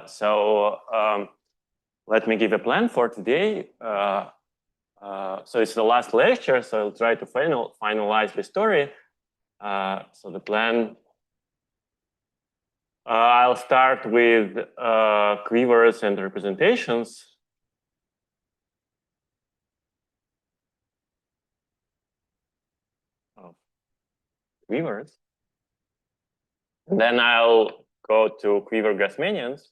So let me give a plan for today. So it's the last lecture, so I'll try to finalize the story. So the plan, I'll start with quivers and representations. Of quivers. And then I'll go to quiver Grassmannians.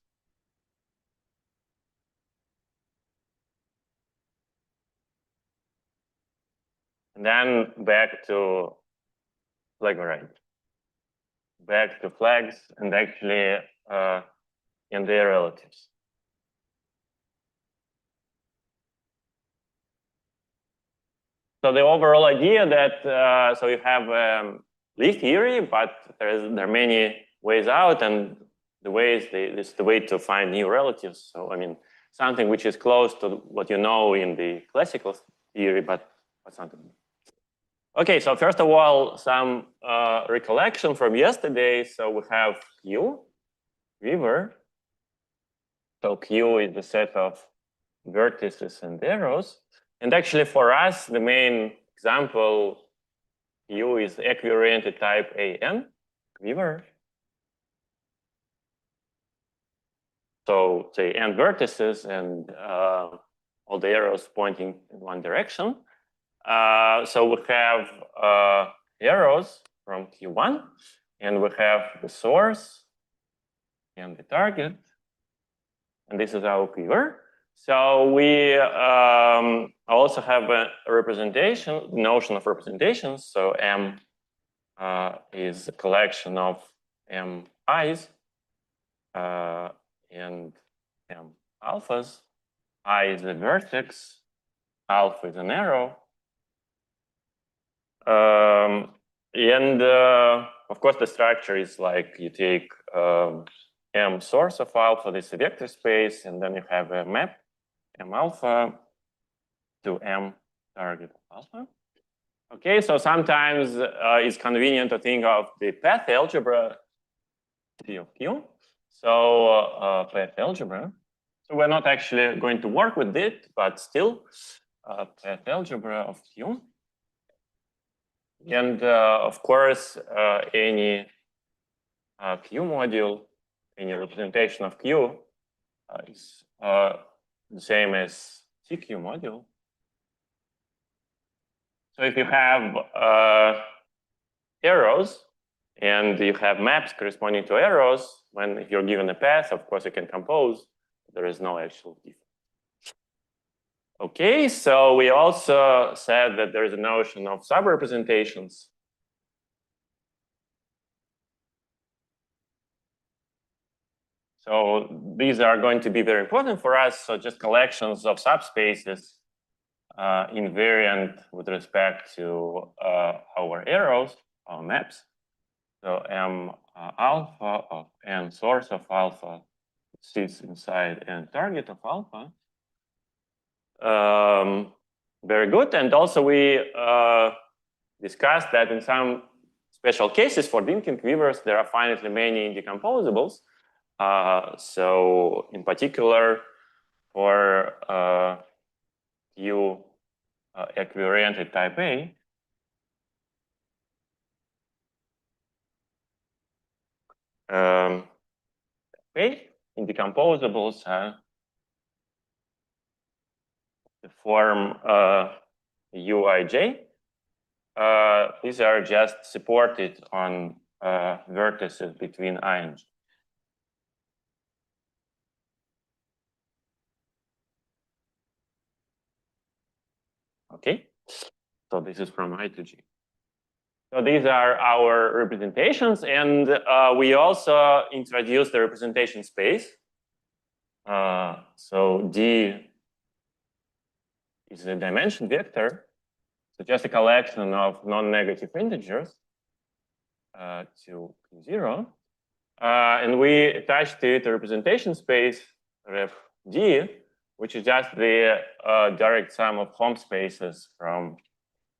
And then back to flag variety. Back to flags and actually and their relatives. So the overall idea that so you have leaf theory, but there are many ways out, and the ways this is the way to find new relatives. So I mean something which is close to what you know in the classical theory, but something. Okay, so first of all, some recollection from yesterday. So we have Q, Quiver. So Q is the set of vertices and arrows. And actually for us, the main example, Q is equi-oriented type AN, Quiver. So say n vertices and all the arrows pointing in one direction. So we have arrows from Q1, and we have the source and the target, and this is our quiver. So we also have a representation, notion of representations. So M is a collection of M i's and M alphas. I is a vertex, alpha is an arrow. And of course, the structure is like you take M source of alpha, this is a vector space, and then you have a map M alpha to M target alpha. Okay, so sometimes it's convenient to think of the path algebra T of Q. So path algebra. So we're not actually going to work with it, but still path algebra of Q. And of course, any Q module, any representation of Q is the same as CQ module. So if you have arrows and you have maps corresponding to arrows, when you're given a path, of course, you can compose. There is no actual difference. Okay, so we also said that there is a notion of subrepresentations. So these are going to be very important for us. So just collections of subspaces invariant with respect to our arrows, our maps. So M alpha of N source of alpha sits inside N target of alpha. Very good. And also we discussed that in some special cases for Dynkin quivers, there are finitely many indecomposables. So in particular, for Q equi-oriented type A, indecomposables the form Uij. These are just supported on vertices between I and J. Okay, so this is from I to G. So these are our representations, and we also introduced the representation space. So D is a dimension vector, so just a collection of non-negative integers to 0. And we attach to it a representation space, rep D, which is just the direct sum of home spaces from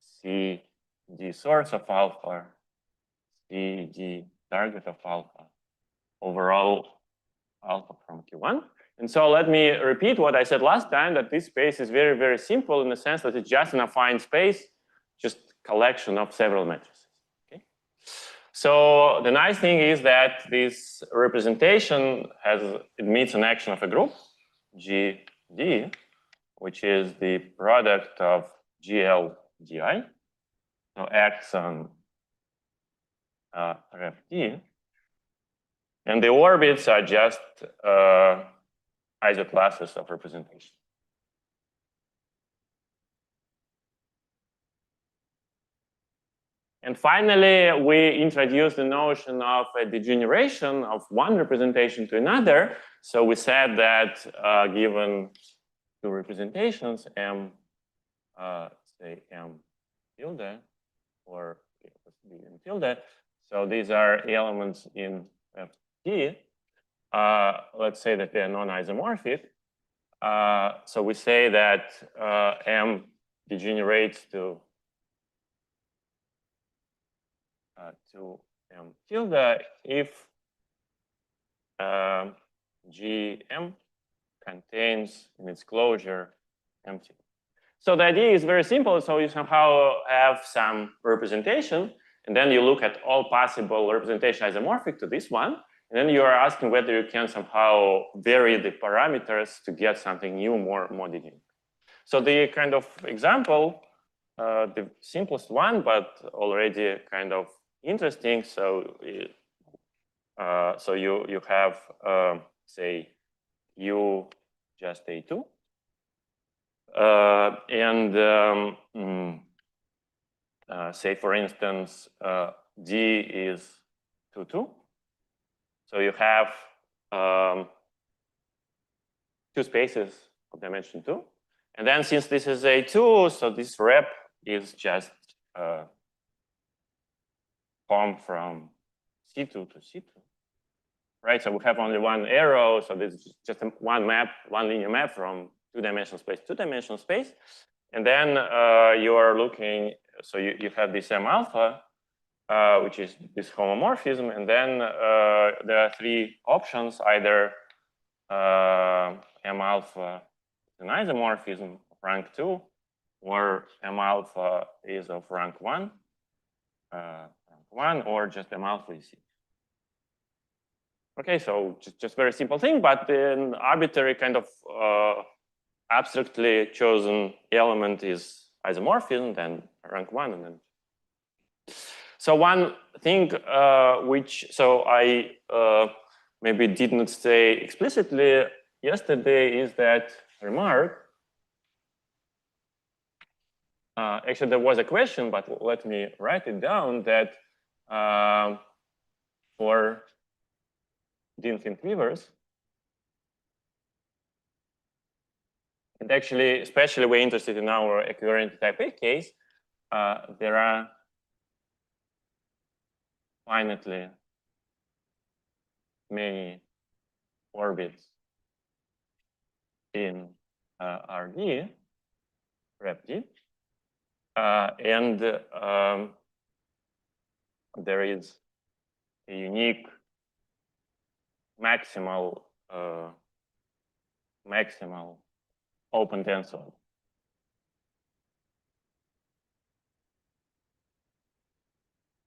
C, D source of alpha, C, D target of alpha, overall alpha from Q1. And so let me repeat what I said last time, that this space is very, very simple in the sense that it's just an affine space, just collection of several matrices. Okay? So the nice thing is that this representation admits an action of a group, GD, which is the product of GL DI. So acts on ref D. And the orbits are just isoclasses of representation. And finally, we introduced the notion of a degeneration of one representation to another. So we said that given two representations, M, say M tilde, or B M tilde, so these are elements in FT. Let's say that they're non-isomorphic. So we say that M degenerates to M tilde if GM contains in its closure M tilde. So the idea is very simple. So you somehow have some representation, and then you look at all possible representation isomorphic to this one, and then you are asking whether you can somehow vary the parameters to get something new, more degenerate. So the kind of example, the simplest one, but already kind of interesting. So, so you have say U just A2, and say for instance D is 2, 2. So you have two spaces of dimension 2, and then since this is A2, so this rep is just formed from C2 to C2, right? So we have only one arrow, so this is just one map, one linear map from two-dimensional space to two-dimensional space. And then you are looking, so you have this M alpha, which is this homomorphism, and then there are three options, either M alpha is an isomorphism of rank 2, or M alpha is of rank 1, or just M alpha is C. Okay, so just very simple thing, but an arbitrary kind of abstractly chosen element is isomorphism, then rank 1, and then. So one thing which, so I maybe did not say explicitly yesterday is that remark. Actually, there was a question, but let me write it down, that for Dinkin quivers, and actually, especially we're interested in our equivariant type A case, there are finitely many orbits in RD, rep D, and there is a unique maximal open tensor.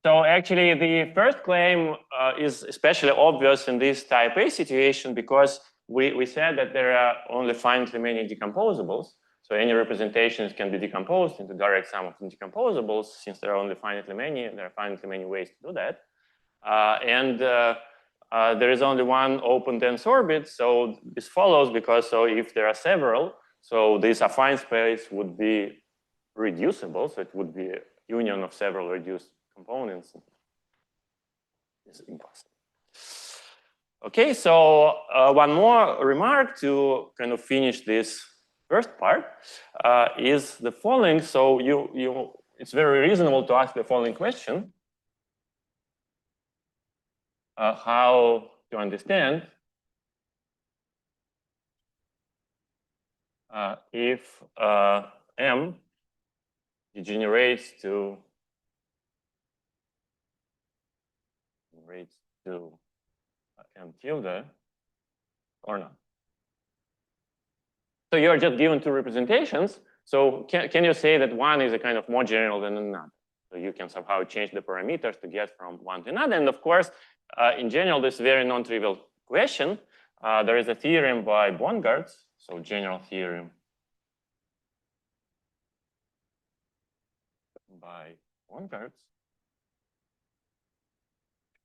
So actually, the first claim is especially obvious in this type A situation because we said that there are only finitely many decomposables. So any representations can be decomposed into direct sum of decomposables. Since there are only finitely many, there are finitely many ways to do that. And there is only one open dense orbit. So this follows because so if there are several, so this affine space would be reducible. So it would be a union of several reduced components. It's impossible. Okay, so one more remark to kind of finish this first part is the following. So it's very reasonable to ask the following question: how to understand if M degenerates to M tilde or not. So you're just given two representations. So can you say that one is a kind of more general than another? So you can somehow change the parameters to get from one to another. And of course, in general, this is a very non-trivial question. There is a theorem by Bongartz, so general theorem by Bongartz.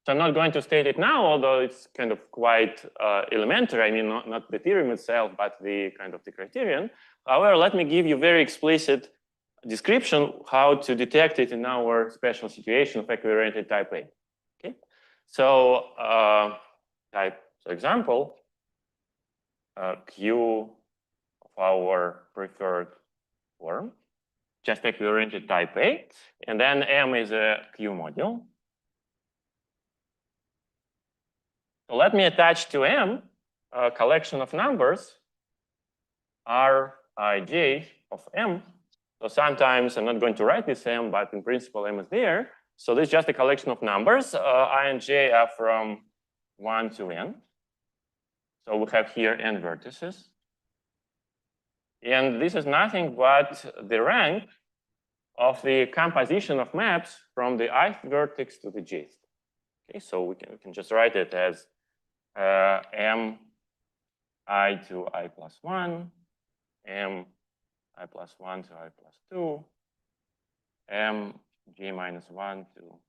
So I'm not going to state it now, although it's kind of quite elementary. I mean, not the theorem itself, but the kind of the criterion. However, let me give you very explicit description how to detect it in our special situation of equivalent type A. Okay, so for example, Q of our preferred form, just equivalent type A, and then M is a Q module. So let me attach to M a collection of numbers Rij of M. So sometimes I'm not going to write this M, but in principle M is there. So this is just a collection of numbers. I and j are from 1 to n. So we have here n vertices. And this is nothing but the rank of the composition of maps from the ith vertex to the jth. Okay, so we can just write it as m I to I plus 1, m I plus 1 to I plus 2, m j minus 1 to.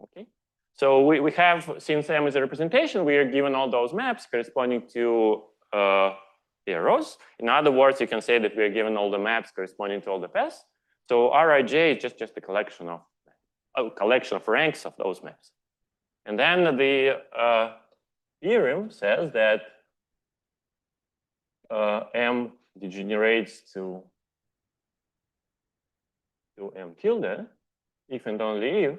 Okay, so we have, since m is a representation, we are given all those maps corresponding to arrows. In other words, you can say that we are given all the maps corresponding to all the paths. So Rij is just a collection of ranks of those maps. And then the theorem says that M degenerates to M tilde if and only if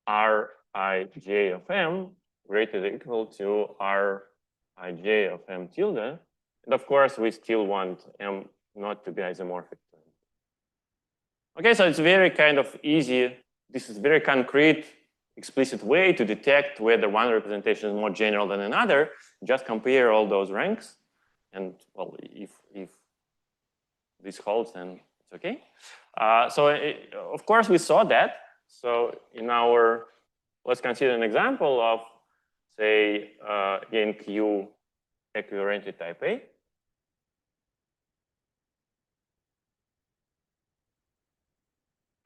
Rij of M greater than or equal to Rij of M tilde. And of course, we still want M not to be isomorphic. Okay, so it's very kind of easy. This is very concrete, explicit way to detect whether one representation is more general than another. Just compare all those ranks. And well, if this holds, then it's okay. Of course, we saw that. So in our, let's consider an example of, say, again, Q equivalent type A.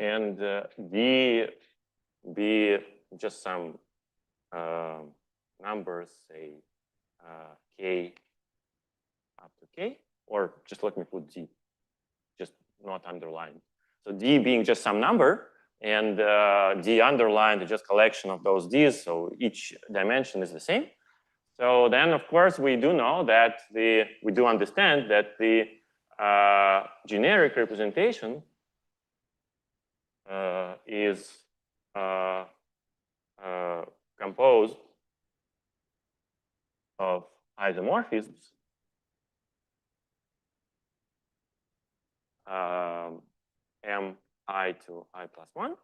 And D be just some numbers, say K up to K, or just let me put D, just not underlined. So D being just some number, and D underlined is just collection of those Ds, so each dimension is the same. So then, of course, we do know that we do understand that the generic representation is composed of isomorphisms m I to I plus 1.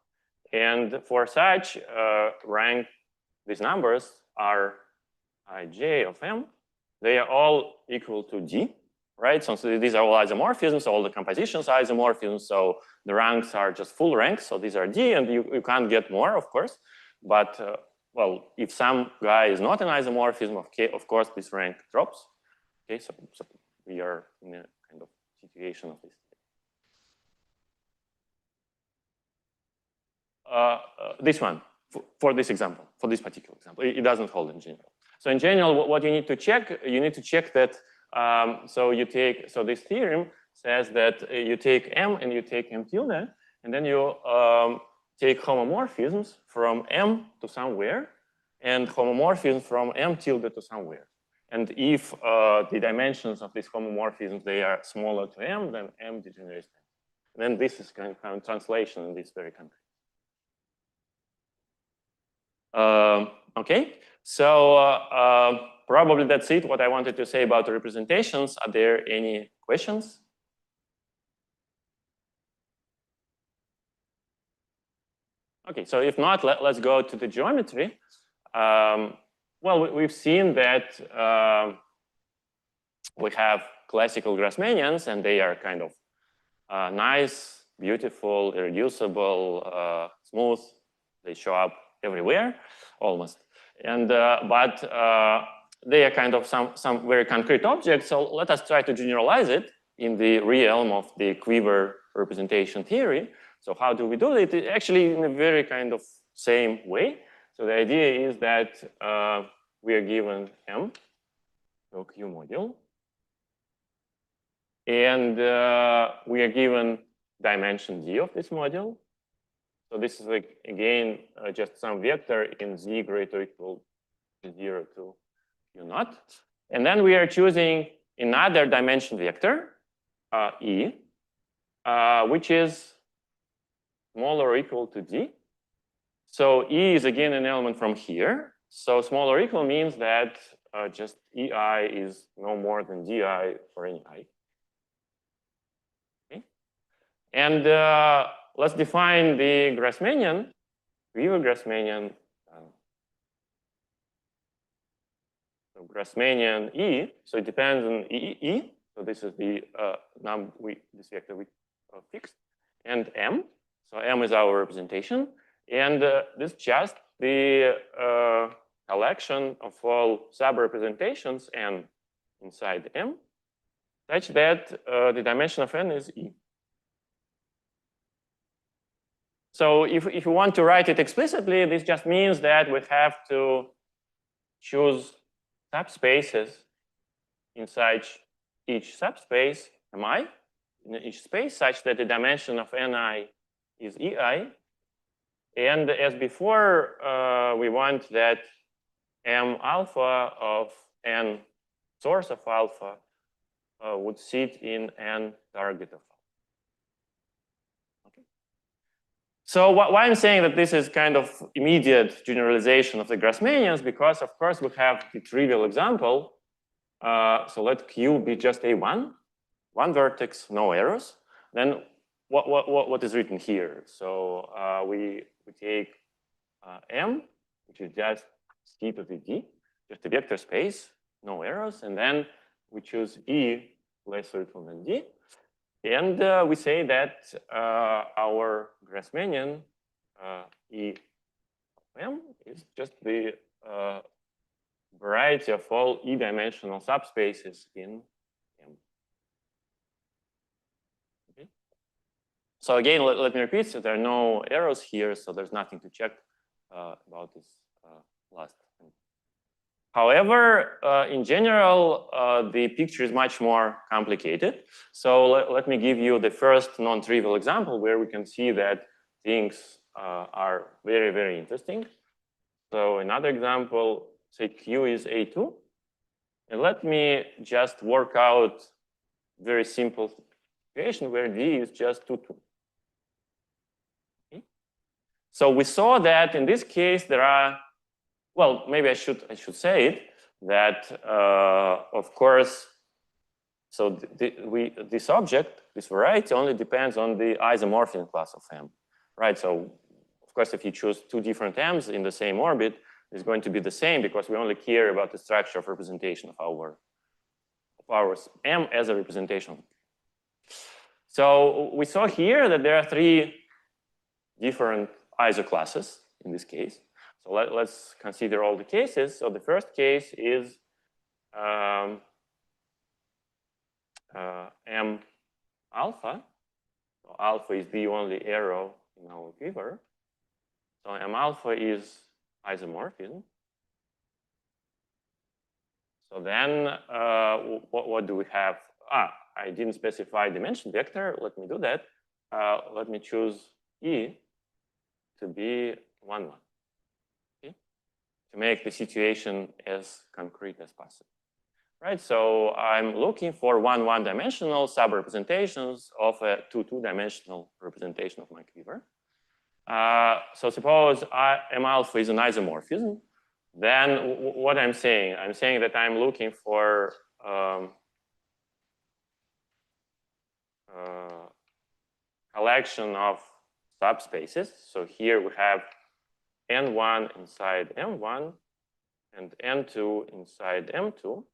And for such rank, these numbers are Ij of M. They are all equal to D, right? So these are all isomorphisms, all the compositions are isomorphisms. So the ranks are just full ranks. So these are D, and you can't get more, of course. But well, if some guy is not an isomorphism of K, of course, this rank drops. Okay, so we are in a kind of situation of this. This one, for this example, for this particular example, it doesn't hold in general. So in general, what you need to check that, so this theorem says that you take M and you take M tilde, and then you take homomorphisms from M to somewhere, and homomorphisms from M tilde to somewhere. And if the dimensions of these homomorphisms, they are smaller to M, then M degenerates. And then this is kind of translation in this very country. Okay, so probably that's it, what I wanted to say about the representations. Are there any questions? Okay, so if not, let's go to the geometry. Well, we've seen that we have classical Grassmannians, and they are kind of nice, beautiful, irreducible, smooth. They show up everywhere, almost. And but they are kind of some very concrete objects. So let us try to generalize it in the realm of the Quiver representation theory. So how do we do it? Actually, in a very kind of same way. So the idea is that we are given M, so Q module, and we are given dimension D of this module. So this is like, again, just some vector in Z greater or equal to 0 to Q naught. And then we are choosing another dimension vector, E, which is smaller or equal to D. So E is again an element from here. So smaller or equal means that just EI is no more than DI for any I. Okay. And let's define the Grassmannian, Quiver Grassmannian. So Grassmannian E. So it depends on E. So this is the this vector we fixed, and M. So M is our representation, and this is just the collection of all sub-representations N inside M, such that the dimension of N is E. So if you want to write it explicitly, this just means that we have to choose subspaces inside each subspace, Mi, in each space, such that the dimension of Ni is EI. And as before, we want that M alpha of N source of alpha would sit in N target of alpha. Okay. So why I'm saying that this is kind of immediate generalization of the Grassmannians, because of course we have the trivial example. So let Q be just A1, one vertex, no arrows. Then what is written here? So we take M, which is just C to the D, just a vector space, no arrows, and then we choose E less or equal than D, and we say that our Grassmannian E of M is just the variety of all E-dimensional subspaces in M. Okay. So again, let me repeat, so there are no arrows here, so there's nothing to check about this last thing. However, in general, the picture is much more complicated. So let me give you the first non-trivial example where we can see that things are very, very interesting. So another example, say Q is A2. And let me just work out very simple situation where D is just 2, 2. Okay. So we saw that in this case there are, well, maybe I should say it, that of course, so this object, this variety only depends on the isomorphism class of M, right? So of course, if you choose two different M's in the same orbit, it's going to be the same because we only care about the structure of representation of our M as a representation. So we saw here that there are 3 different isoclasses in this case. So let's consider all the cases. So the first case is M alpha. So alpha is the only arrow in our Quiver. So M alpha is isomorphism. So then what do we have? I didn't specify dimension vector. Let me do that. Let me choose E to be 1, 1. Okay? To make the situation as concrete as possible. Right, so I'm looking for 1, 1-dimensional sub-representations of a 2, 2-dimensional representation of my Quiver. So suppose M alpha is an isomorphism, then what I'm saying that I'm looking for collection of subspaces. So here we have N1 inside M1 and N2 inside M2,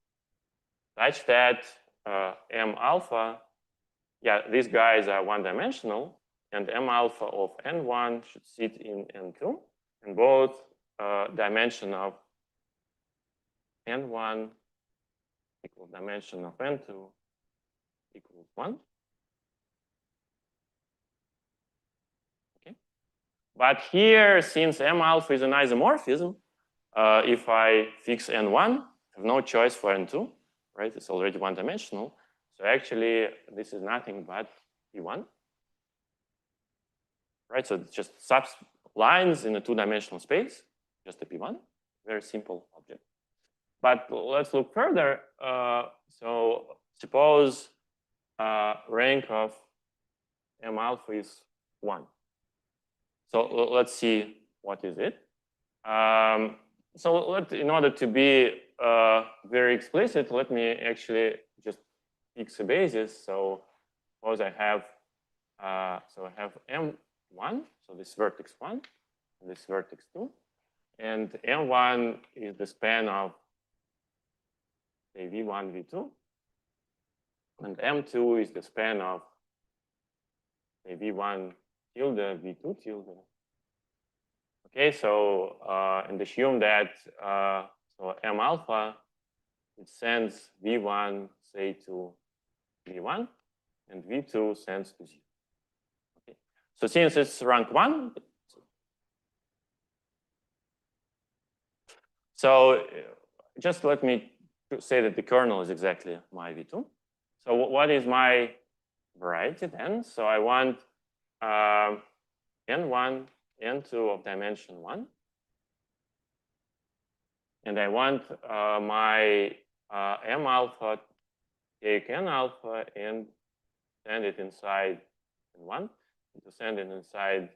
such that M alpha, yeah, these guys are one-dimensional, and M alpha of N1 should sit in N2, and both dimension of N1 equal dimension of N2 equals 1. Okay. But here, since M alpha is an isomorphism, if I fix N1, I have no choice for N2, right? It's already one-dimensional. So actually, this is nothing but P1. Right, so it's just lines in a two-dimensional space, just a P1, very simple object. But let's look further. So suppose rank of M alpha is 1. So let's see what is it. So in order to be very explicit, let me actually just fix a basis. So suppose I have M1, so this vertex 1, and this vertex 2, and M1 is the span of say V1, V2, and M2 is the span of say V1 tilde, V2 tilde. Okay, so and assume that so M alpha, it sends V1 say to V1, and V2 sends to 0. Okay, so since it's rank 1, so just let me say that the kernel is exactly my V2. So what is my variety then? So I want N1, N2 of dimension 1. And I want my M alpha, take N alpha and send it inside N1, and to send it inside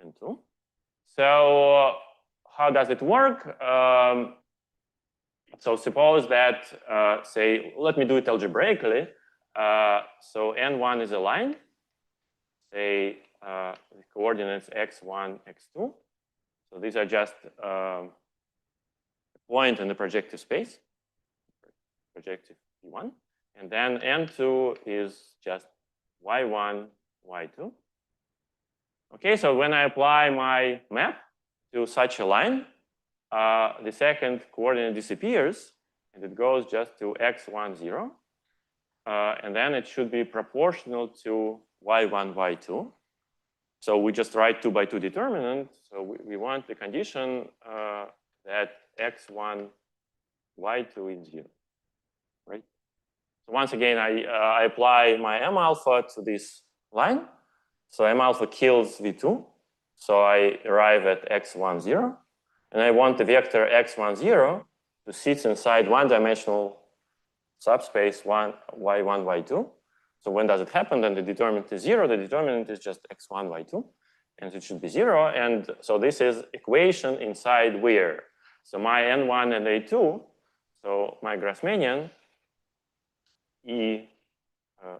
N2. So how does it work? So suppose that, say, let me do it algebraically. So N1 is a line, say, with coordinates x1, x2. So these are just a point in the projective space, projective P1. And then N2 is just y1, y2. Okay, so when I apply my map to such a line, the second coordinate disappears, and it goes just to x1, 0. And then it should be proportional to y1, y2. So we just write 2 by 2 determinant. So we want the condition that x1, y2 is 0, right? So once again, I apply my M alpha to this line. So M alpha kills V2. So I arrive at x1, 0. And I want the vector x1, 0 to sit inside one-dimensional subspace y1, y2. So when does it happen? Then the determinant is 0. The determinant is just x1, y2. And it should be 0. And so this is equation inside where? So my N1 and A2, so my Grassmannian, E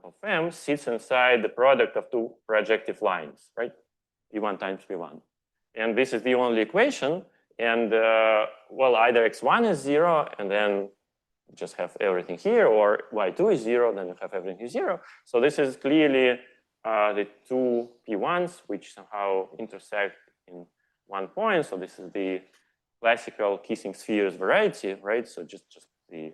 of M sits inside the product of two projective lines, right? P1 times P1. And this is the only equation. And well, either x1 is 0, and then just have everything here, or y2 is 0, then you have everything is 0. So this is clearly the two P1s, which somehow intersect in one point. So this is the classical kissing spheres variety, right? So just the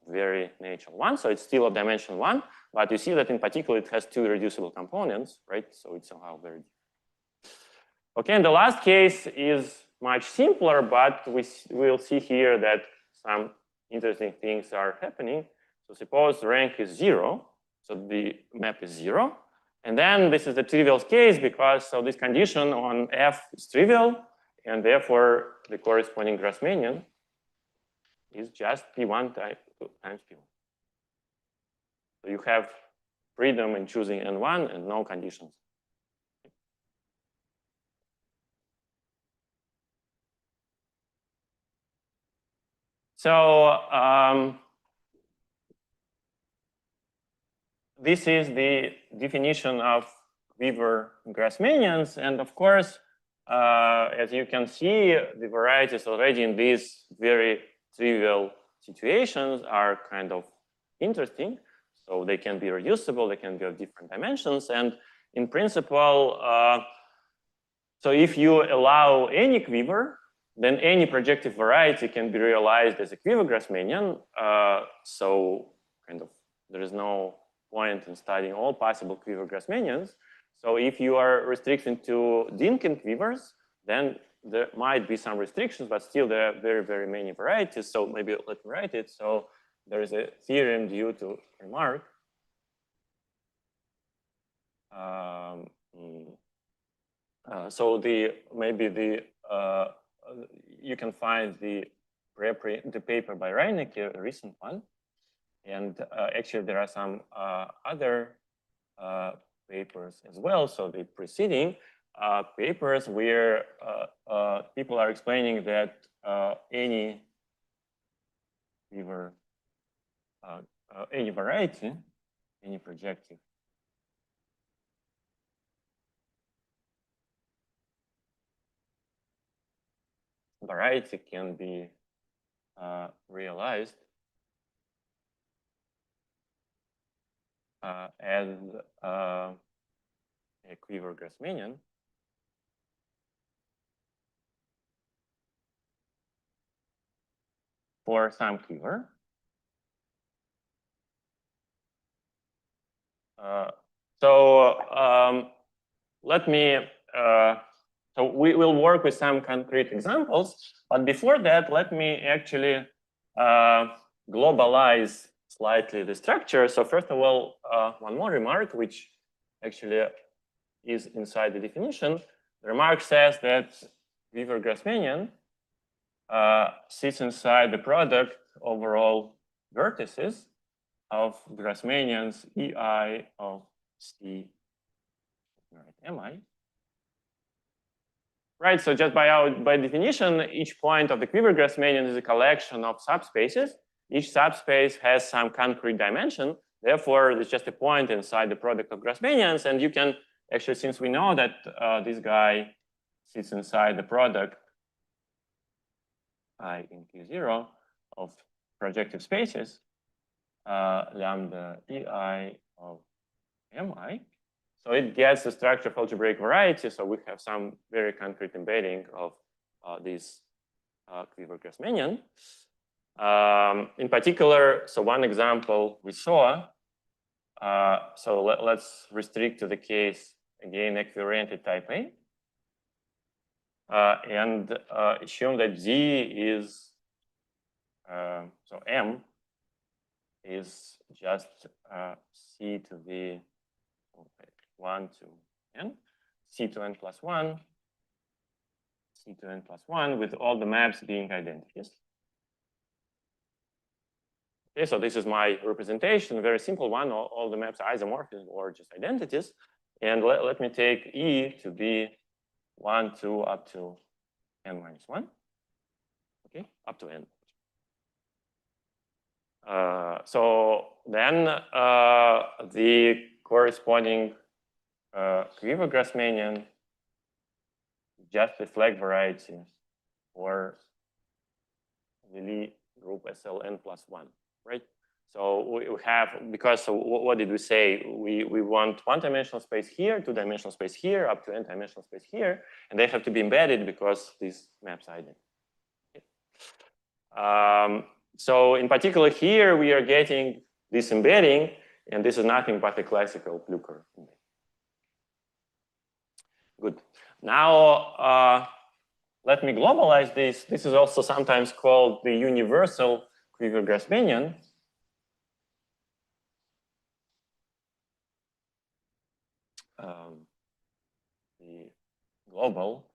very natural one. So it's still of dimension 1, but you see that in particular it has two irreducible components, right? So it's somehow very different. Okay, and the last case is much simpler, but we'll see here that some interesting things are happening. So suppose rank is 0, so the map is 0. And then this is the trivial case because so this condition on F is trivial, and therefore the corresponding Grassmannian is just P1 times P1. So you have freedom in choosing N1 and no conditions. So this is the definition of Quiver Grassmannians. And of course, as you can see, the varieties already in these very trivial situations are kind of interesting. So they can be reducible, they can be of different dimensions. And in principle, so if you allow any quiver, then any projective variety can be realized as a quiver Grassmannian. So kind of there is no point in studying all possible quiver Grassmannians. So if you are restricting to Dinkin quivers, then there might be some restrictions, but still there are very, very many varieties. So maybe let me write it. So there is a theorem due to remark. So you can find the paper by Reinecke, a recent one. And actually there are some other papers as well. So the preceding papers where people are explaining that any quiver, any variety, any projective variety can be realized as a quiver Grassmannian for some quiver. Let me, so we will work with some concrete examples, but before that, let me actually globalize slightly the structure. So first of all, one more remark, which actually is inside the definition. The remark says that quiver Grassmannian sits inside the product over all vertices of Grassmannians EI of C, MI. Right, so just by definition, each point of the quiver Grassmannian is a collection of subspaces. Each subspace has some concrete dimension. Therefore, it's just a point inside the product of Grassmannians. And you can actually, since we know that this guy sits inside the product I in Q0 of projective spaces, lambda EI of MI. So it gets the structure of algebraic variety. So we have some very concrete embedding of this quiver Grassmannian. In particular, so one example we saw, so let's restrict to the case, again, equioriented type A. And assume that Z is, so M is just C to the 1 to n, C to n plus 1, C to n plus 1, with all the maps being identities. Okay, so this is my representation, a very simple one. All the maps are isomorphism or just identities. And let me take E to be 1, 2, up to n minus 1. Okay, up to n. So then the corresponding quiver Grassmannian just the flag variety for the Lie group SLN plus 1, right? So we have, because so what did we say? We want one-dimensional space here, two-dimensional space here, up to n-dimensional space here, and they have to be embedded because these maps are identical. Okay. So in particular here, we are getting this embedding, and this is nothing but a classical Blücher embedding. Good. Now, let me globalize this. This is also sometimes called the universal quiver Grassmannian. The global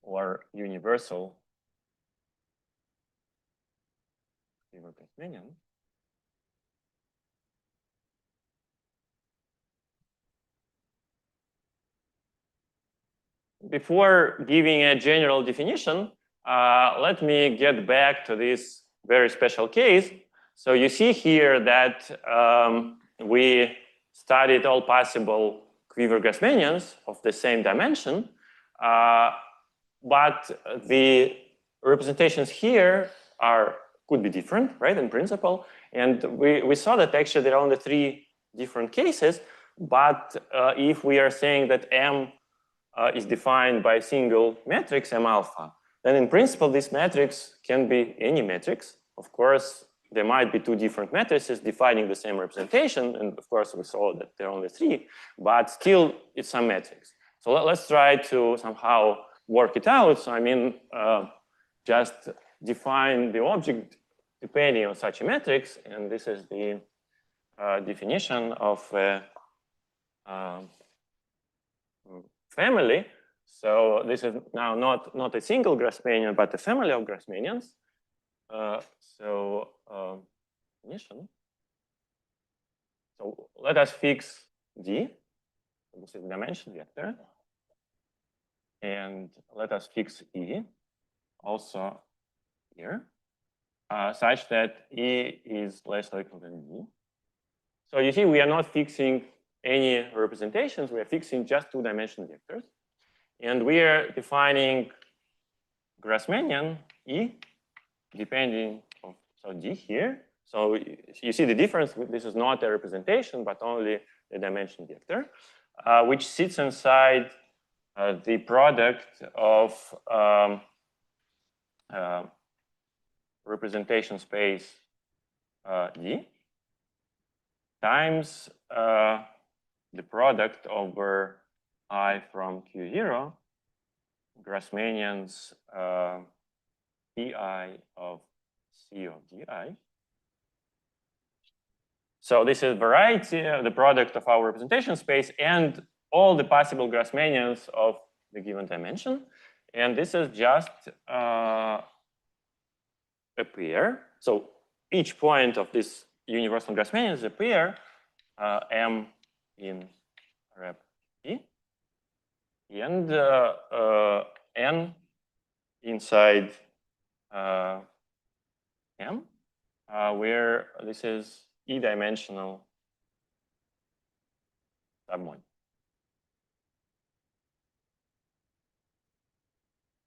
or universal quiver Grassmannian. Before giving a general definition, let me get back to this very special case. So you see here that we studied all possible Quiver Grassmannians of the same dimension, but the representations here could be different, right, in principle. And we saw that actually there are only 3 different cases, but if we are saying that M is defined by a single matrix, M alpha, then in principle this matrix can be any matrix. Of course, there might be 2 different matrices defining the same representation, and of course we saw that there are only 3, but still it's some matrix. So let's try to somehow work it out. So I mean, just define the object depending on such a matrix, and this is the definition of a family. So this is now not a single Grassmannian, but a family of Grassmannians. Definition. So let us fix D. This is the dimension vector. And let us fix E also here, such that E is less or equal than D. So you see, we are not fixing any representations. We are fixing just 2-dimensional vectors. And we are defining Grassmannian E depending on D here. So you see the difference. This is not a representation, but only a dimension vector, which sits inside the product of representation space D times the product over I from Q0 Grassmannians Pi of C of Di. So this is variety, the product of our representation space, and all the possible Grassmannians of the given dimension. And this is just a pair. So each point of this universal Grassmannian is a pair, M in rep P, and N inside M, where this is E-dimensional submodule.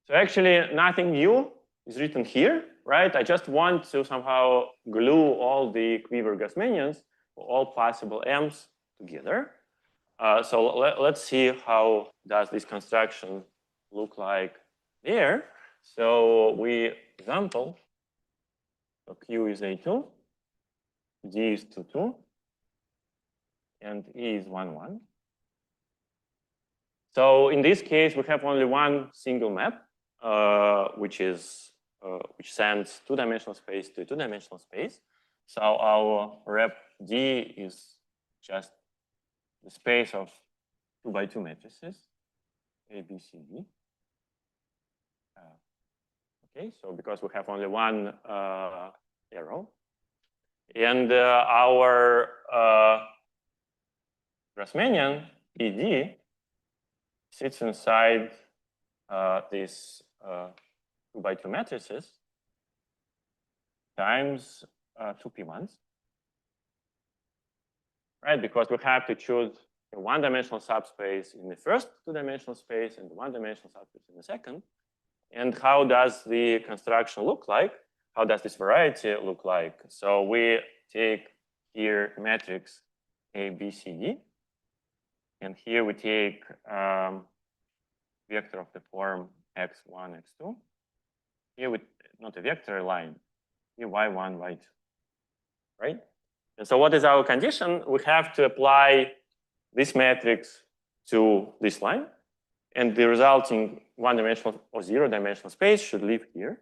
So actually nothing new is written here, right? I just want to somehow glue all the Quiver Grassmannians, all possible M's together. So let's see how does this construction look like there. So we example, so Q is A2, D is 2, 2, and E is 1, 1. So in this case, we have only one single map, which sends 2-dimensional space to a 2-dimensional space. So our rep D is just the space of 2 by 2 matrices, A, B, C, D. Okay, so because we have only one arrow. And our Grassmannian ED sits inside these 2 by 2 matrices times 2 P1s, right? Because we have to choose a 1-dimensional subspace in the first 2-dimensional space and the 1-dimensional subspace in the second. And how does the construction look like? How does this variety look like? So we take here matrix A, B, C, D. And here we take vector of the form x1, x2. Here we, not a vector, a line. Here y1, y2, right? And so what is our condition? We have to apply this matrix to this line. And the resulting 1-dimensional or 0-dimensional space should live here.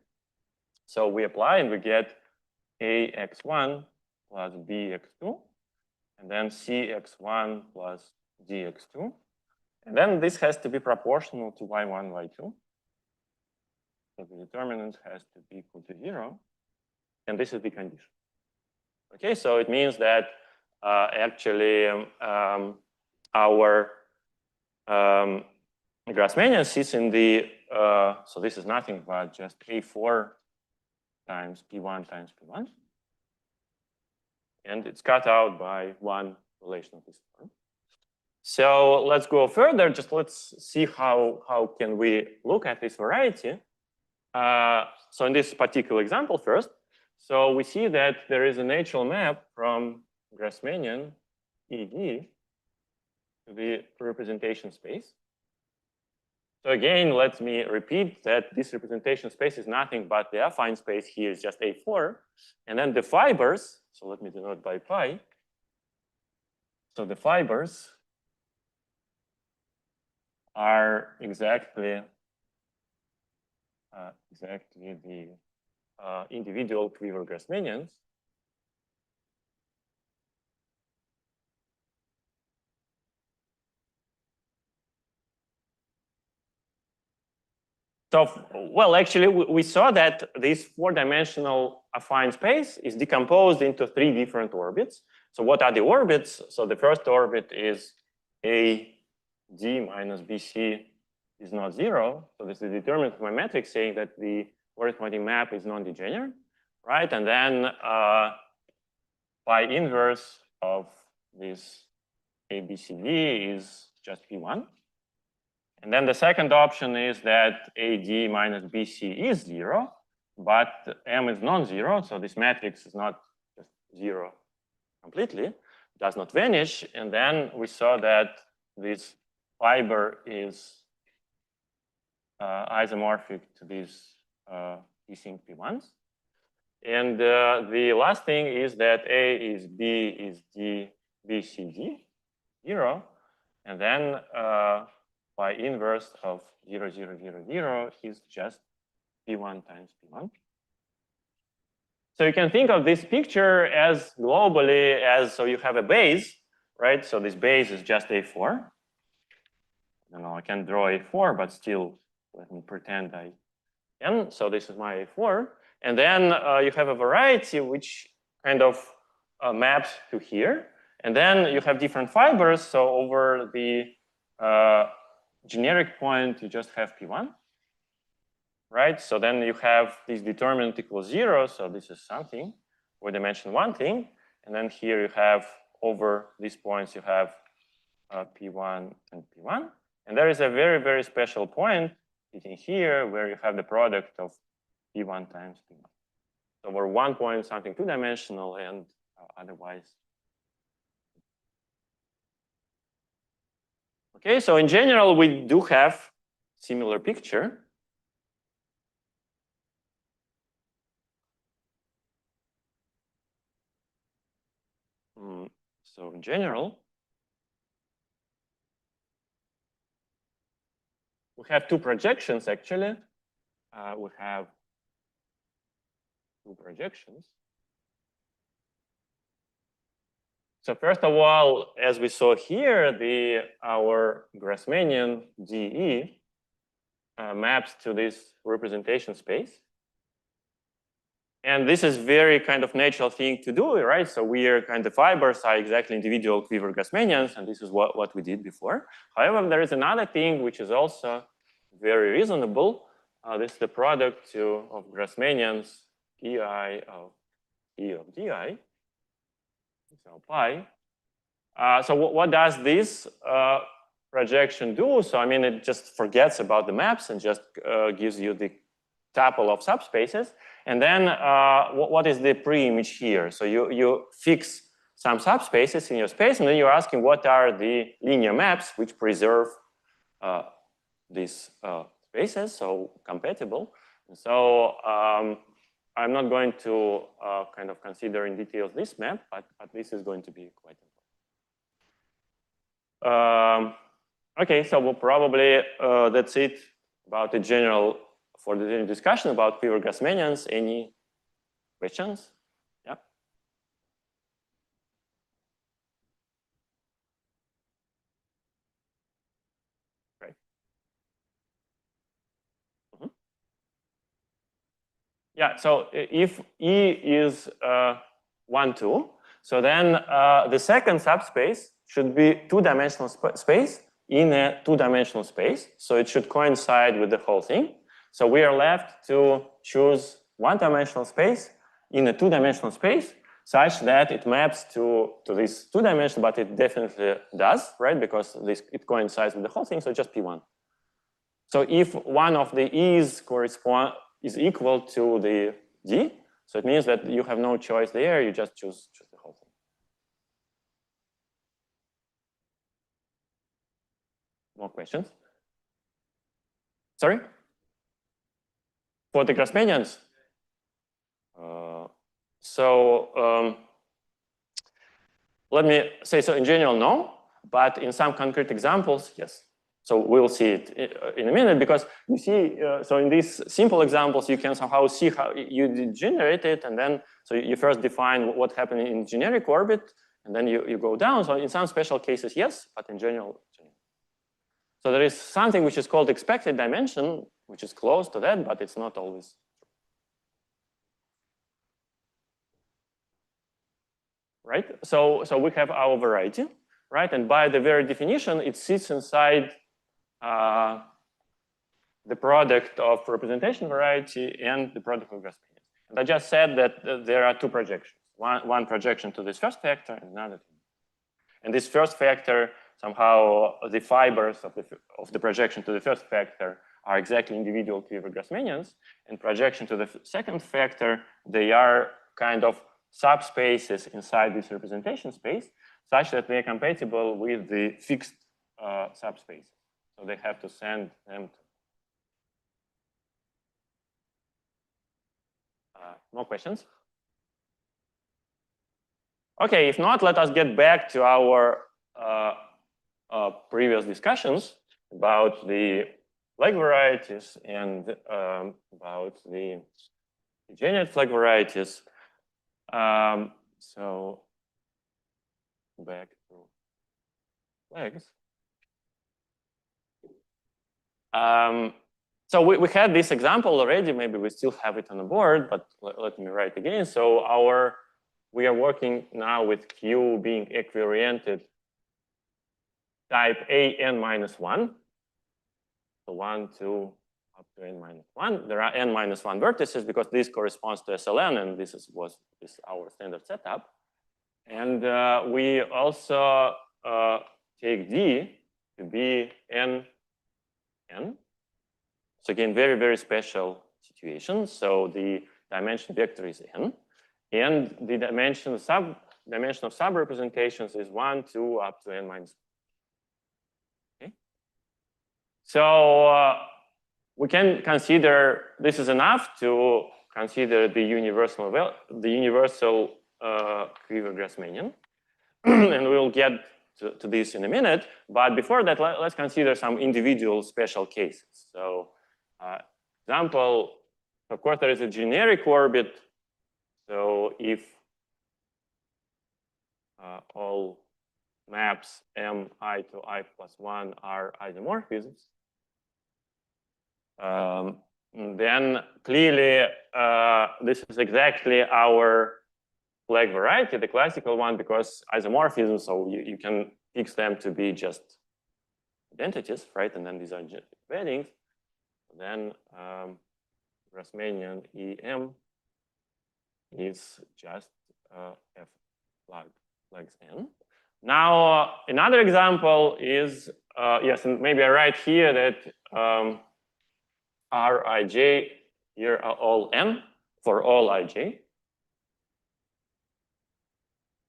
So we apply and we get AX1 plus BX2, and then CX1 plus DX2. And then this has to be proportional to Y1, Y2. So the determinant has to be equal to 0. And this is the condition. Okay, so it means that actually our Grassmannian sits in the, so this is nothing but just A4 times P1 times P1. And it's cut out by one relation of this form. So let's go further. Just let's see how can we look at this variety. So in this particular example first, so we see that there is a natural map from Grassmannian ED to the representation space. So again, let me repeat that this representation space is nothing but the affine space here is just A4. And then the fibers, so let me denote by pi. So the fibers are exactly the individual Quiver Grassmannians. So, well, actually, we saw that this four-dimensional affine space is decomposed into three different orbits. So what are the orbits? So the first orbit is AD minus BC is not zero. So this is the determinant of my matrix saying that the arithmetic map is non-degenerate, right? And then pi inverse of this ABCD is just P1. And then the second option is that AD minus BC is zero, but M is non-zero. So this matrix is not just zero completely, does not vanish. And then we saw that this fiber is isomorphic to these desync P1s. And the last thing is that A is B is D, B, C, D, 0. And then pi inverse of 0, 0, 0, 0 is just P1 times P1. So you can think of this picture as globally as, so you have a base, right? So this base is just A4. I don't know, I can draw A4, but still let me pretend I can. So this is my A4. And then you have a variety which kind of maps to here. And then you have different fibers. So over the generic point, you just have P1, right? So then you have this determinant equals 0. So this is something where they mention one thing. And then here you have over these points, you have P1 and P1. And there is a very, very special point in here where you have the product of P1 times P1. So where one point something two-dimensional and otherwise. Okay, so in general, we do have similar picture. So in general, we have two projections actually. We have two projections. So first of all, as we saw here, our Grassmannian DE maps to this representation space. And this is very kind of natural thing to do, right? So we are kind of fibers are exactly individual Quiver Grassmannians, and this is what we did before. However, there is another thing which is also very reasonable. This is the product of Grassmannians Pi of E of Di. So pi. So what does this projection do? So I mean, it just forgets about the maps and just gives you the tuple of subspaces. And then what is the pre-image here? So you fix some subspaces in your space, and then you're asking what are the linear maps which preserve these spaces, so compatible. And so I'm not going to kind of consider in details this map, but this is going to be quite important. Okay, so we'll probably that's it about the general discussion about Quiver Grassmannians. Any questions? Yeah. Great. Yeah, so if E is 1, 2, so then the second subspace should be two-dimensional space in a two-dimensional space. So it should coincide with the whole thing. So we are left to choose one-dimensional space in a two-dimensional space. such that it maps to this 2-dimension, but it definitely does, right? Because it coincides with the whole thing, so just P1. So if one of the E's is equal to the D, so it means that you have no choice there, you just choose the whole thing. More questions? Sorry? For the Grassmannians? Let me say, so in general, no, but in some concrete examples, yes. So we'll see it in a minute, because you see, so in these simple examples, you can somehow see how you degenerate it, and then, so you first define what happened in generic orbit, and then you go down. So in some special cases, yes, but in general. So there is something which is called expected dimension, which is close to that, but it's not always. Right? So we have our variety, right? And by the very definition, it sits inside the product of representation variety and the product of Grassmannians. And I just said that there are two projections. One projection to this first vector and another. And this first vector, somehow the fibers of the projection to the first vector are exactly individual Quiver Grassmannians, and projection to the second vector, they are kind of subspaces inside this representation space, such that they are compatible with the fixed subspaces. So they have to send them to. More questions? Okay, if not, let us get back to our previous discussions about the flag varieties and about the degenerate flag varieties. So back to flags. So we had this example already. Maybe we still have it on the board, but let me write again. So we are working now with Q being equioriented type AN-1. So 1, 2, up to n-1. There are n-1 vertices because this corresponds to SLN, and this is our standard setup. And we also take D to be n. So again, very, very special situation. So the dimension vector is n, and the dimension of subrepresentations is 1, 2, up to n-1. Okay. So we can consider this is enough to consider the universal Quiver Grassmannian, and we'll get to this in a minute. But before that, let's consider some individual special cases. So, example, of course, there is a generic orbit. So if all maps mi to I plus 1 are isomorphisms, then clearly this is exactly our flag variety, the classical one, because isomorphism, so you can fix them to be just identities, right? And then these are just weddings. Then Grassmannian EM is just F flags N. Now, another example is, yes, and maybe I write here that Rij here are all N for all Ij.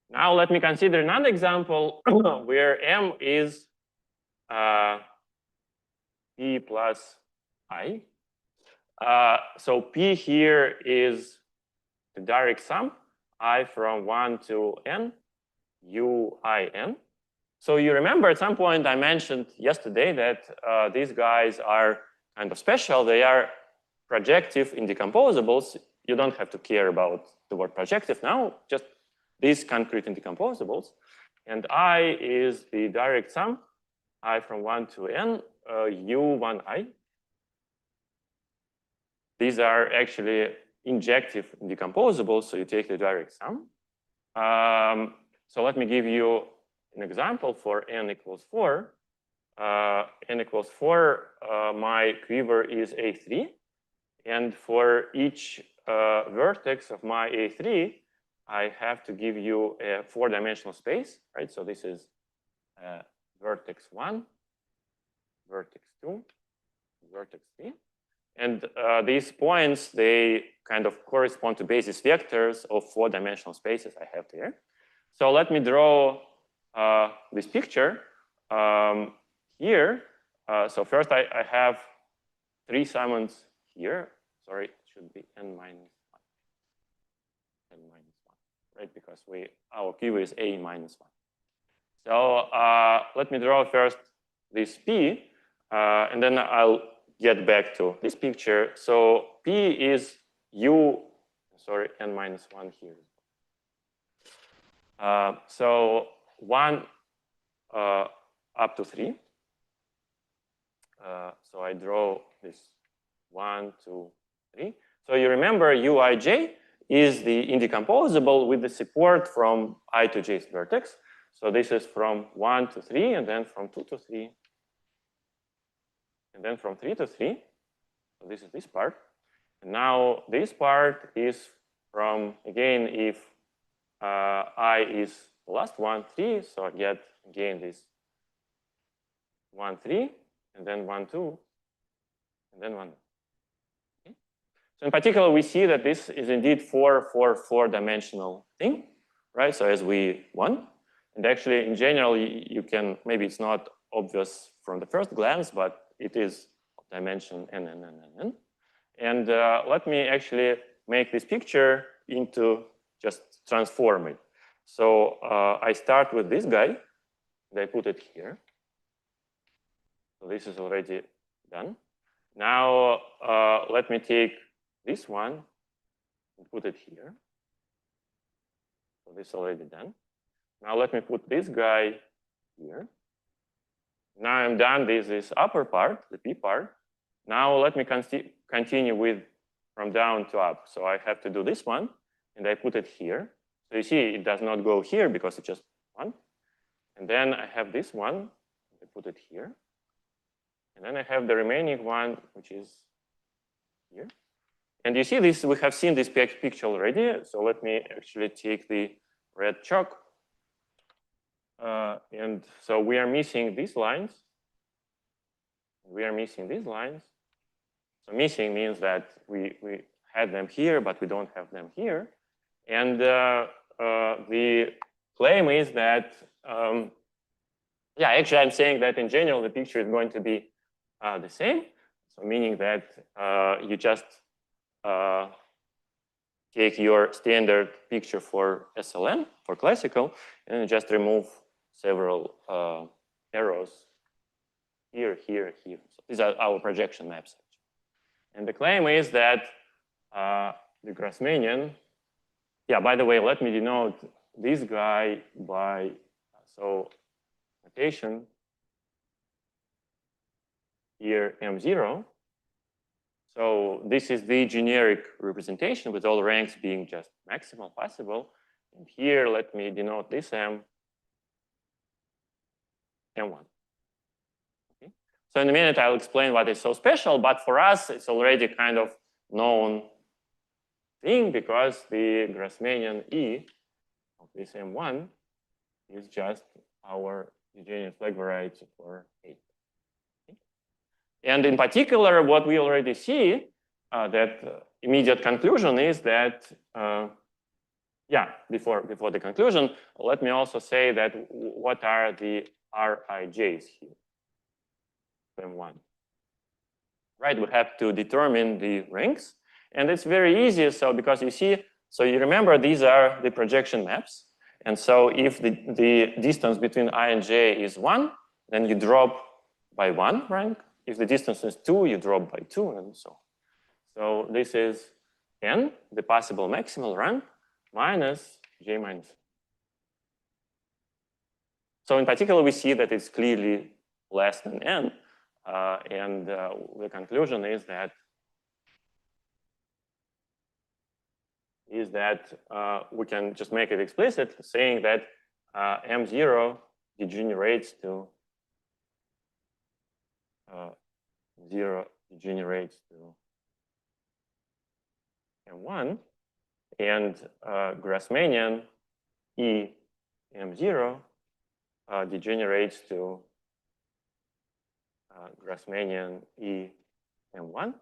Now let me consider another example where M is P plus I. So P here is the direct sum, I from 1 to N, U I N. So you remember at some point I mentioned yesterday that these guys are kind of special. They are projective indecomposables. You don't have to care about the word projective now, just these concrete indecomposables. And I is the direct sum, I from 1 to N, U1I. These are actually injective indecomposables, so you take the direct sum. So let me give you an example for n equals 4. N equals 4, my quiver is A3. And for each vertex of my A3, I have to give you a 4-dimensional space, right? So this is vertex 1, vertex 2, vertex 3. And these points, they kind of correspond to basis vectors of 4-dimensional spaces I have there. So let me draw this picture here. So first I have 3 summons here. Sorry, it should be n minus 1. N minus 1, right? Because our Quiver is a minus 1. So let me draw first this P, and then I'll get back to this picture. So P is U, sorry, n minus 1 here. So 1 up to 3. So I draw this 1, 2, 3. So you remember Uij is the indecomposable with the support from I to jth vertex. So this is from 1 to 3, and then from 2 to 3, and then from 3 to 3. So this is this part. And now this part is from, again, if I is the last one, 3, so I get, again, this 1, 3, and then 1, 2, and then 1. Okay. So in particular, we see that this is indeed 4-dimensional thing, right? So as we want. And actually, in general, you can, maybe it's not obvious from the first glance, but it is dimension n. And let me actually make this picture into just transform it. So I start with this guy, and I put it here. So this is already done. Now let me take this one and put it here. So this is already done. Now let me put this guy here. Now I'm done with this upper part, the P part. Now let me continue with from down to up. So I have to do this one, and I put it here. So you see, it does not go here because it's just 1. And then I have this one, I put it here. And then I have the remaining one, which is here. And you see this, we have seen this picture already. So let me actually take the red chalk. And so we are missing these lines. We are missing these lines. So missing means that we had them here, but we don't have them here. And the claim is that, yeah, actually I'm saying that in general, the picture is going to be the same. So meaning that you just take your standard picture for SLN, for classical, and you just remove several arrows here, here, here. So these are our projection maps. And the claim is that the Grassmannian, yeah, by the way, let me denote this guy by, so notation here M0. So this is the generic representation with all ranks being just maximal possible. And here, let me denote this M1. Okay. So in a minute, I'll explain what is so special, but for us, it's already kind of known thing because the Grassmannian E of this M1 is just our Eugenio flag variety for 8. Okay. And in particular, what we already see, that immediate conclusion is that, yeah, before the conclusion, let me also say that what are the Rij's here, M1. Right, we have to determine the ranks. And it's very easy, so because you see, so you remember these are the projection maps. And so if the distance between I and j is 1, then you drop by 1 rank. If the distance is 2, you drop by 2, and so on. So this is n, the possible maximal rank, minus j minus. So in particular, we see that it's clearly less than n. And the conclusion is that we can just make it explicit, saying that M0 degenerates to 0 degenerates to M1. and Grassmannian E M0 degenerates to Grassmannian E M1.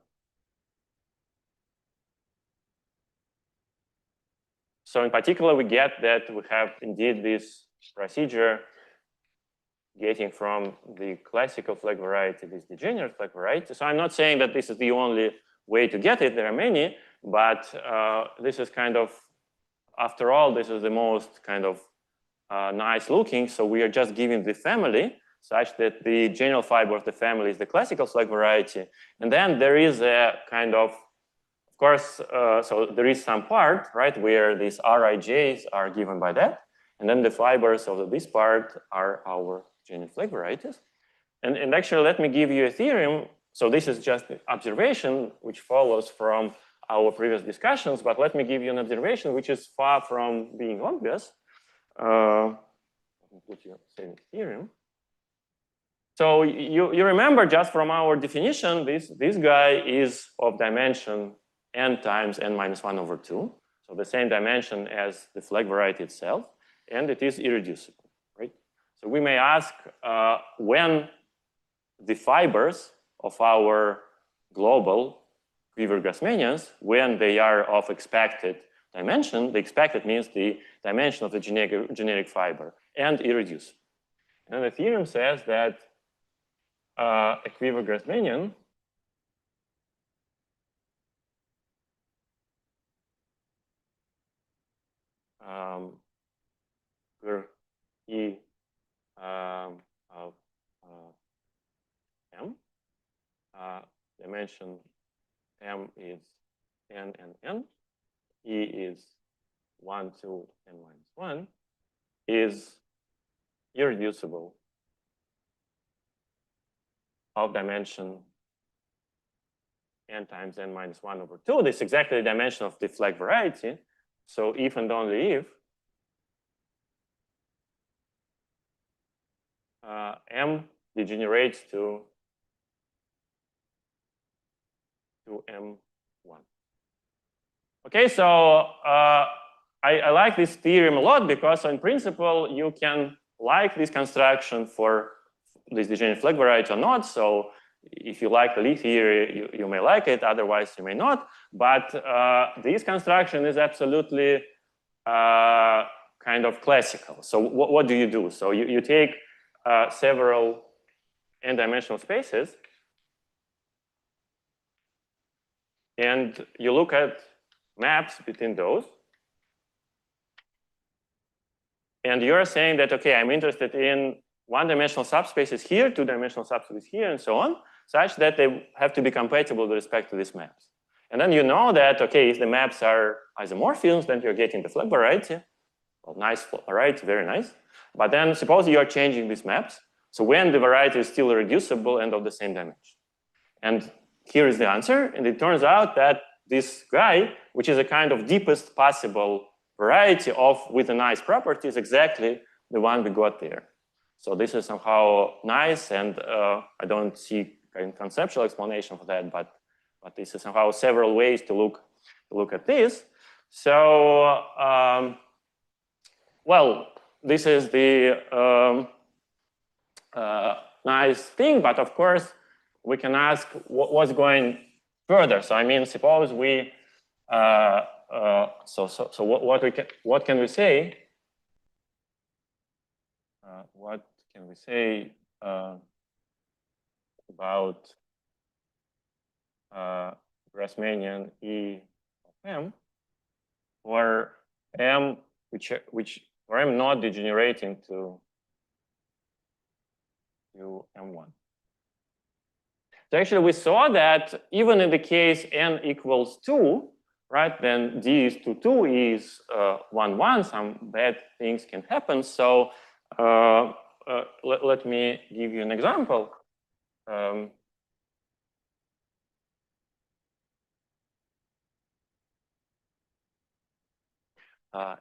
So in particular, we get that we have indeed this procedure getting from the classical flag variety, this degenerate flag variety. So I'm not saying that this is the only way to get it. There are many, but this is kind of, after all, this is the most kind of nice looking. So we are just giving the family such that the general fiber of the family is the classical flag variety. And then there is a kind of course, so there is some part, right, where these Rijs are given by that. And then the fibers of this part are our general flag varieties. And actually, let me give you a theorem. So this is just an observation which follows from our previous discussions, but let me give you an observation which is far from being obvious. Let me put your same theorem. So you remember just from our definition, this guy is of dimension n times n minus 1 over 2. So the same dimension as the flag variety itself, and it is irreducible, right? So we may ask when the fibers of our global Quiver Grassmannians, when they are of expected dimension, the expected means the dimension of the generic fiber, and irreducible. And the theorem says that a Quiver Grassmannian where E of M, dimension M is n and n, E is 1, 2, n minus 1, is irreducible of dimension n times n minus 1 over 2. This is exactly the dimension of the flag variety. So if and only if M degenerates to M1. Okay, so I like this theorem a lot because in principle, you can like this construction for this degenerate flag variety or not. So if you like the Lie theory, you may like it, otherwise you may not. But this construction is absolutely kind of classical. So what do you do? So you take several n-dimensional spaces and you look at maps between those. And you're saying that, okay, I'm interested in one-dimensional subspaces here, two-dimensional subspaces here, and so on, such that they have to be compatible with respect to these maps. And then you know that, okay, if the maps are isomorphisms, then you're getting the flag variety. Well, nice flag variety, very nice. But then suppose you are changing these maps. So when the variety is still irreducible and of the same dimension. And here is the answer. And it turns out that this guy, which is a kind of deepest possible variety with a nice property, is exactly the one we got there. So this is somehow nice, and I don't see a conceptual explanation for that, but this is somehow several ways to look at this. So, well, this is the nice thing, but of course, we can ask what's going further. So I mean, suppose we, what can we say? What can we say about Grassmannian E of M, or M where M not degenerating to M1? So actually, we saw that even in the case n equals 2, right, then d is 2, 2 is 1, 1. Some bad things can happen. So let me give you an example.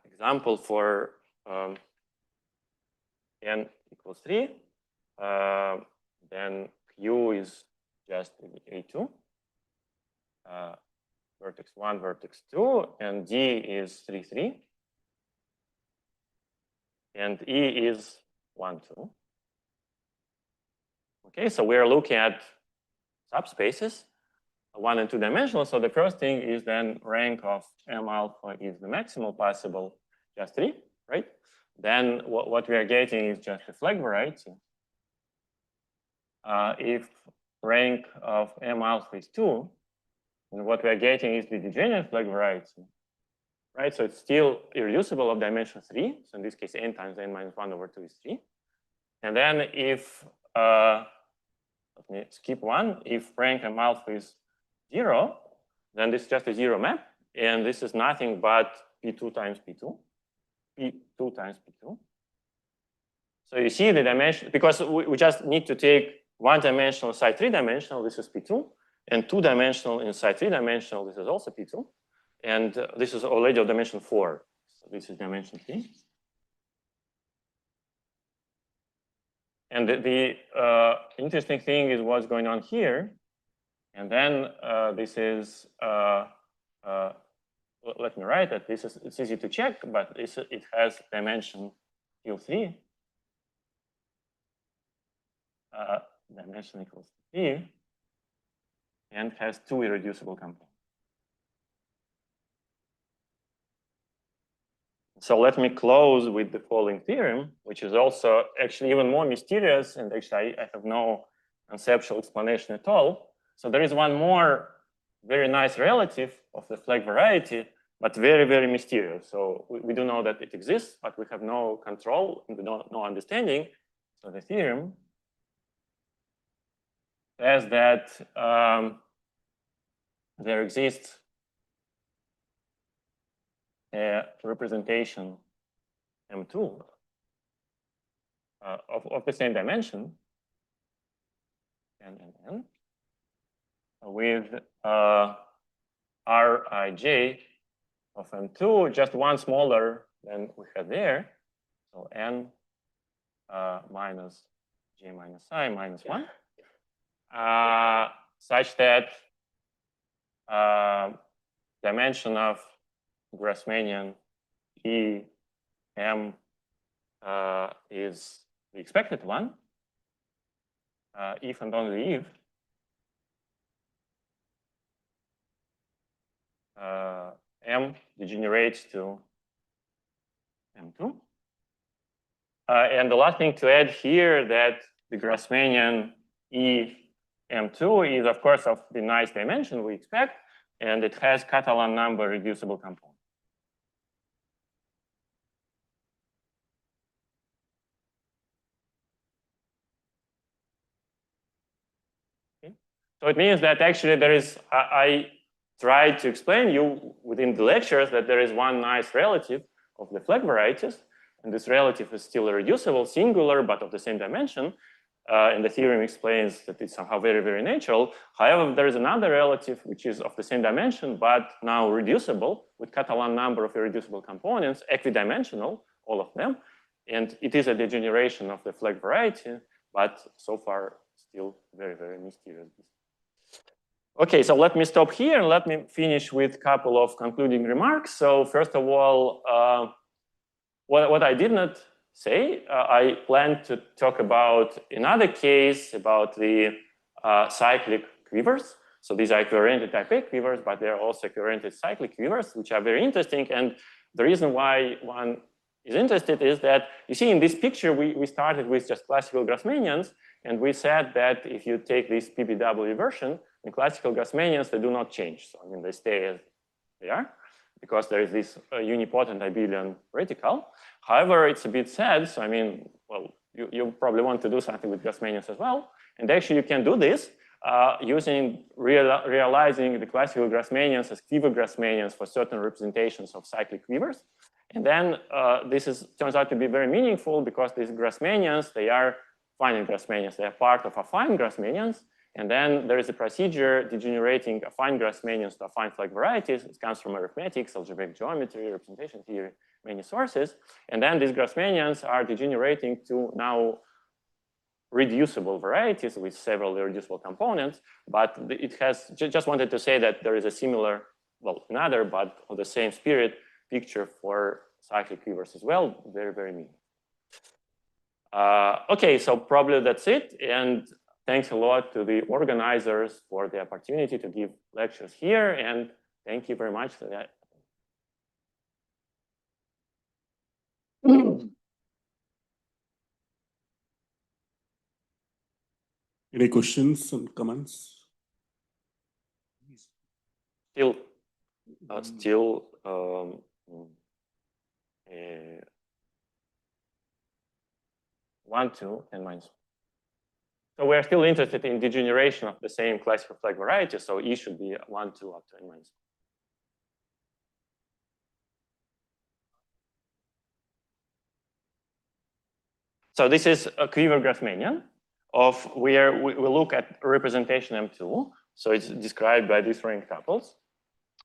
Example for n equals 3. Then Q is just A2. vertex 1, vertex 2, and D is 3, 3. And E is 1, 2. Okay, so we are looking at subspaces, 1 and 2 dimensional. So the first thing is then rank of M alpha is the maximal possible, just 3, right? Then what we are getting is just a flag variety. If rank of M alpha is 2, and what we are getting is the degenerate flag variety, right? So it's still irreducible of dimension 3. So in this case, n times n minus 1 over 2 is 3. And then if, let me skip one, if rank M alpha is 0, then this is just a 0 map. And this is nothing but P2 times P2, P2 times P2. So you see the dimension, because we just need to take one-dimensional inside three-dimensional, this is P2, and two-dimensional inside three-dimensional, this is also P2. And this is already of dimension 4. So this is dimension 3. And the interesting thing is what's going on here. And then this is, let me write that this is, it's easy to check, but it has dimension Q3. Dimension equals to P, and has two irreducible components. So let me close with the following theorem, which is also actually even more mysterious, and actually I have no conceptual explanation at all. So there is one more very nice relative of the flag variety, but very, very mysterious. So we do know that it exists, but we have no control and no understanding. So the theorem says that there exists a representation M2 of the same dimension, n and n, with Rij of M2, just one smaller than we had there. So n minus j minus I minus 1. Such that dimension of Grassmannian E M is the expected one, if and only if M degenerates to M2. And the last thing to add here that the Grassmannian E M2 is, of course, of the nice dimension we expect, and it has Catalan number reducible component. Okay. So it means that actually there is, I tried to explain you within the lectures that there is one nice relative of the flag varieties, and this relative is still irreducible, singular, but of the same dimension. And the theorem explains that it's somehow very, very natural. However, there is another relative which is of the same dimension, but now reducible with Catalan number of irreducible components, equidimensional, all of them. And it is a degeneration of the flag variety, but so far still very, very mysterious. Okay, so let me stop here and let me finish with a couple of concluding remarks. So first of all, what I did not say, I plan to talk about another case about the cyclic quivers. So these are equioriented type A quivers, but they're also equioriented cyclic quivers, which are very interesting. And the reason why one is interested is that, you see in this picture, we started with just classical Grassmannians, and we said that if you take this PBW version, in classical Grassmannians, they do not change. So I mean, they stay as they are, because there is this unipotent abelian radical. However, it's a bit sad. So I mean, well, you probably want to do something with Grassmannians as well. And actually you can do this using realizing the classical Grassmannians as Quiver Grassmannians for certain representations of cyclic quivers. And then this turns out to be very meaningful because these Grassmannians, they are finite Grassmannians. They are part of affine Grassmannians. And then there is a procedure degenerating affine Grassmannians to affine flag varieties. It comes from arithmetics, algebraic geometry, representation theory, many sources. And then these Grassmannians are degenerating to now reducible varieties with several irreducible components. But it has, just wanted to say that there is a similar well, another, but of the same spirit, picture for cyclic quivers as well. Very, very meaningful. Okay, so probably that's it. And thanks a lot to the organizers for the opportunity to give lectures here. And thank you very much for that. Any questions and comments? Still, 1, 2, and minus 1. So we're still interested in degeneration of the same classical flag variety. So E should be 1, 2, up to n minus 1. So this is a Quiver Grassmannian of where we look at representation M2. So it's described by these rank tuples.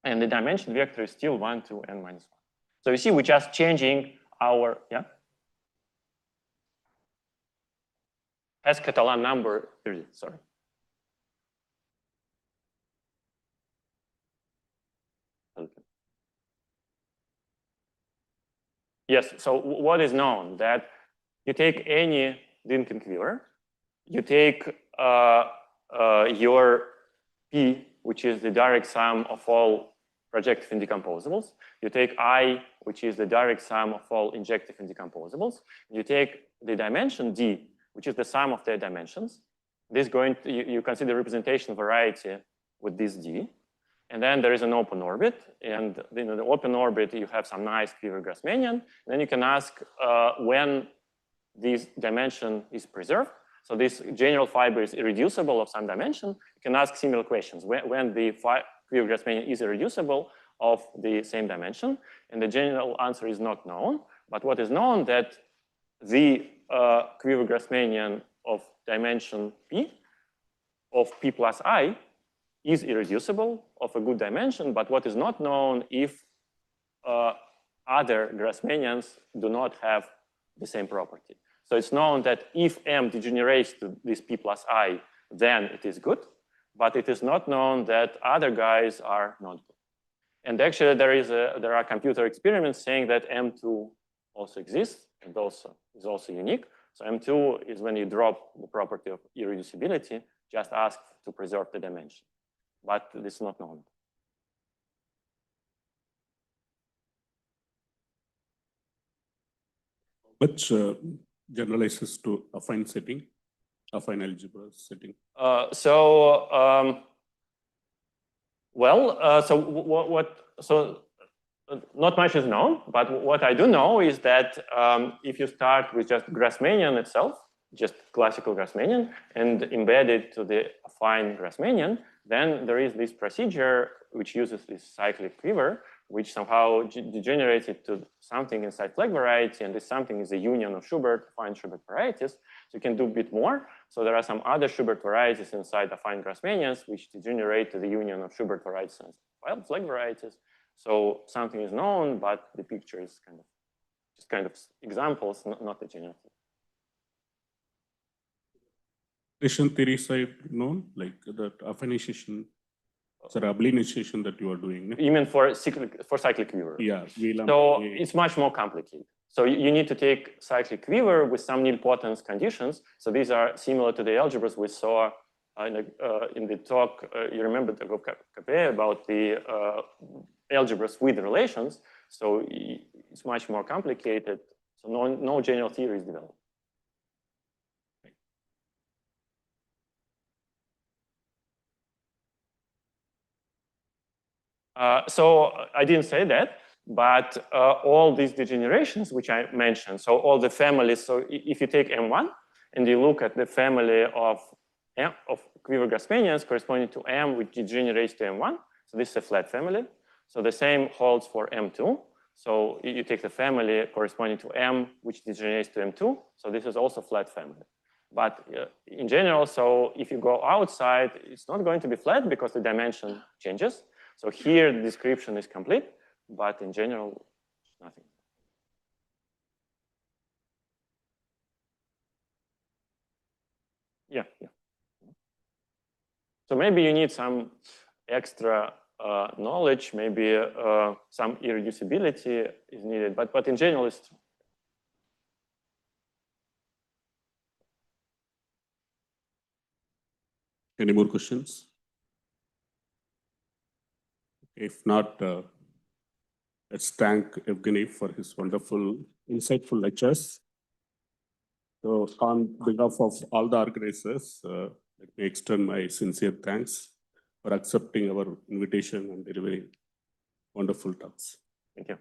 And the dimension vector is still 1, 2, n minus 1. So you see, we're just changing our, yeah? Has Catalan number 30, sorry. Okay. Yes, so what is known that you take any Dynkin quiver, you take your P, which is the direct sum of all projective indecomposables. You take I, which is the direct sum of all injective indecomposables. You take the dimension D, which is the sum of their dimensions. This going to, you consider representation variety with this D. And then there is an open orbit. And in the open orbit, you have some nice Quiver Grassmannian. And then you can ask when this dimension is preserved. So this general fiber is irreducible of some dimension. You can ask similar questions. When the Quiver Grassmannian is irreducible of the same dimension, and the general answer is not known. But what is known that the Quiver Grassmannian of dimension P, of P plus I, is irreducible of a good dimension. But what is not known if other Grassmannians do not have the same property. So it's known that if M degenerates to this P plus I, then it is good. But it is not known that other guys are not good. And actually, there are computer experiments saying that M2 also exists and also is also unique. So M2 is when you drop the property of irreducibility, just ask to preserve the dimension. But this is not known. Which generalizes to affine setting, affine algebra setting? Not much is known, but what I do know is that if you start with just Grassmannian itself, just classical Grassmannian, and embed it to the affine Grassmannian, then there is this procedure which uses this cyclic quiver, which somehow degenerates it to something inside flag variety, and this something is a union of Schubert, affine Schubert varieties. So you can do a bit more. So there are some other Schubert varieties inside affine Grassmannians, which degenerate to the union of Schubert varieties and flag varieties. So something is known, but the picture is kind of examples, not a general thing. Initiation theory side known, like that affinization, ablinization that you are doing. You mean for cyclic quiver? Yeah. So it's much more complicated. So you need to take cyclic quiver with some nilpotence conditions. So these are similar to the algebras we saw in the talk. You remember the Krea about the algebras with relations. So it's much more complicated. So no general theory is developed. So I didn't say that, but all these degenerations which I mentioned, so all the families, so if you take M1 and you look at the family of Quiver Grassmannians corresponding to M which degenerates to M1, so this is a flat family. So the same holds for M2. So you take the family corresponding to M which degenerates to M2, so this is also flat family. But in general, so if you go outside, it's not going to be flat because the dimension changes. So here the description is complete, but in general, nothing. Yeah. So maybe you need some extra knowledge, maybe some irreducibility is needed, but in general, it's true. Any more questions? If not, let's thank Evgeny for his wonderful, insightful lectures. So on behalf of all the organizers, let me extend my sincere thanks for accepting our invitation and delivering wonderful talks. Thank you.